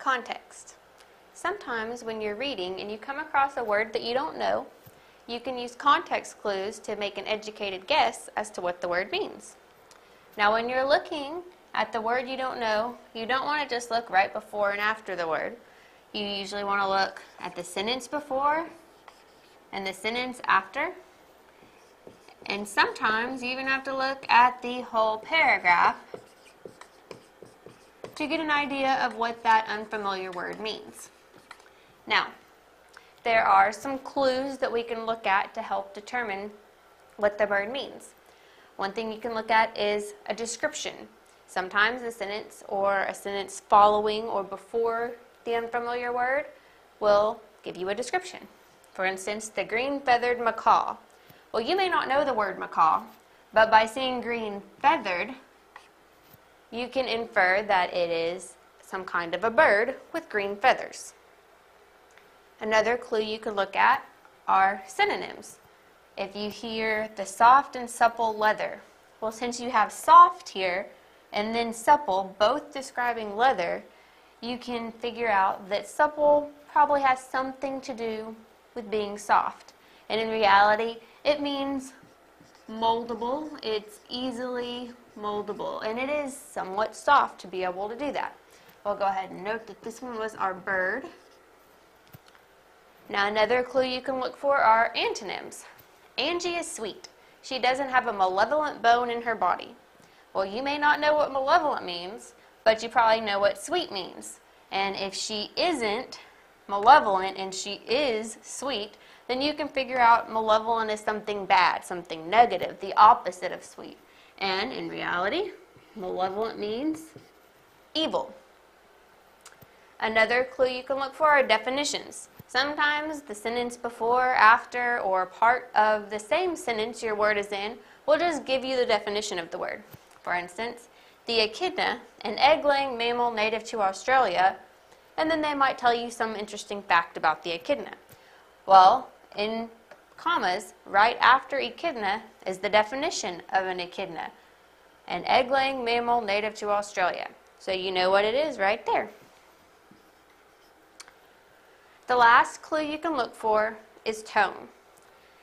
Context. Sometimes when you're reading and you come across a word that you don't know, you can use context clues to make an educated guess as to what the word means. Now when you're looking at the word you don't know, you don't want to just look right before and after the word. You usually want to look at the sentence before and the sentence after. And sometimes you even have to look at the whole paragraph to get an idea of what that unfamiliar word means. Now, there are some clues that we can look at to help determine what the word means. One thing you can look at is a description. Sometimes a sentence or a sentence following or before the unfamiliar word will give you a description. For instance, the green-feathered macaw. Well, you may not know the word macaw, but by seeing green-feathered, you can infer that it is some kind of a bird with green feathers. Another clue you can look at are synonyms. If you hear the soft and supple leather, well, since you have soft here and then supple, both describing leather, you can figure out that supple probably has something to do with being soft. And in reality, it means moldable. It's easily moldable, and it is somewhat soft to be able to do that. We'll go ahead and note that this one was our bird. Now another clue you can look for are antonyms. Angie is sweet. She doesn't have a malevolent bone in her body. Well, you may not know what malevolent means, but you probably know what sweet means. And if she isn't malevolent and she is sweet, then you can figure out malevolent is something bad, something negative, the opposite of sweet. And in reality, malevolent means evil. Another clue you can look for are definitions. Sometimes the sentence before, after, or part of the same sentence your word is in will just give you the definition of the word. For instance, the echidna, an egg-laying mammal native to Australia, and then they might tell you some interesting fact about the echidna. Well, in commas, right after echidna is the definition of an echidna, an egg-laying mammal native to Australia. So you know what it is right there. The last clue you can look for is tone.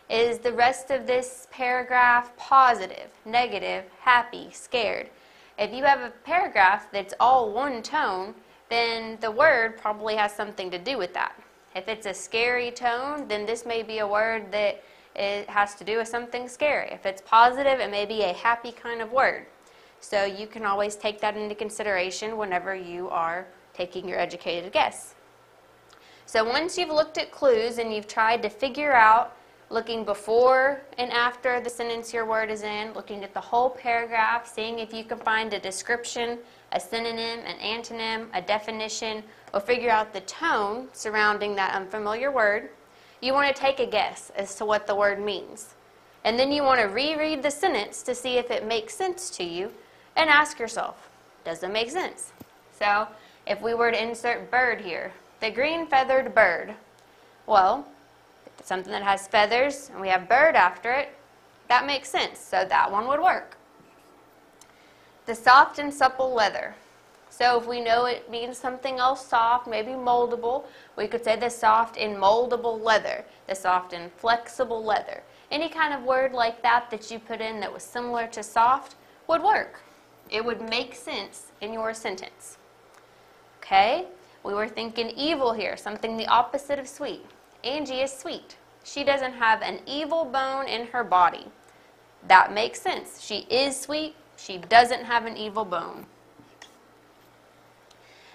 Is the rest of this paragraph positive, negative, happy, scared? If you have a paragraph that's all one tone, then the word probably has something to do with that. If it's a scary tone, then this may be a word that it has to do with something scary. If it's positive, it may be a happy kind of word. So you can always take that into consideration whenever you are taking your educated guess. So once you've looked at clues and you've tried to figure out, looking before and after the sentence your word is in, looking at the whole paragraph, seeing if you can find a description, a synonym, an antonym, a definition, or figure out the tone surrounding that unfamiliar word, you want to take a guess as to what the word means. And then you want to reread the sentence to see if it makes sense to you and ask yourself, does it make sense? So if we were to insert bird here, the green-feathered bird, well, if it's something that has feathers and we have bird after it, that makes sense, so that one would work. The soft and supple leather. So if we know it means something else soft, maybe moldable, we could say the soft and moldable leather, the soft and flexible leather. Any kind of word like that that you put in that was similar to soft would work. It would make sense in your sentence. Okay, we were thinking evil here, something the opposite of sweet. Angie is sweet. She doesn't have an evil bone in her body. That makes sense. She is sweet. She doesn't have an evil bone.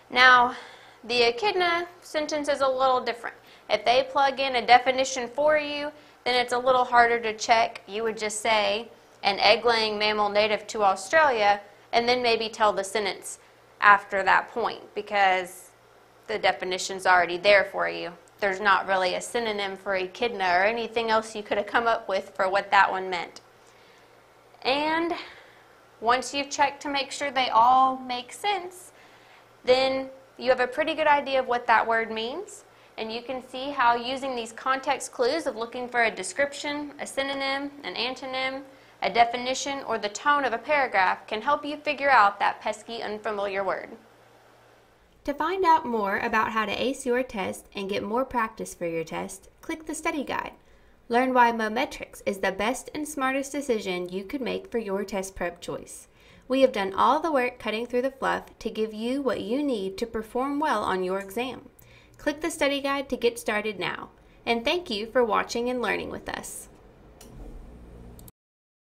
Now, the echidna sentence is a little different. If they plug in a definition for you, then it's a little harder to check. You would just say, an egg-laying mammal native to Australia, and then maybe tell the sentence after that point, because the definition's already there for you. There's not really a synonym for echidna or anything else you could have come up with for what that one meant. And once you've checked to make sure they all make sense, then you have a pretty good idea of what that word means. And you can see how using these context clues of looking for a description, a synonym, an antonym, a definition, or the tone of a paragraph can help you figure out that pesky, unfamiliar word. To find out more about how to ace your test and get more practice for your test, click the study guide. Learn why Mometrix is the best and smartest decision you could make for your test prep choice. We have done all the work cutting through the fluff to give you what you need to perform well on your exam. Click the study guide to get started now. And thank you for watching and learning with us.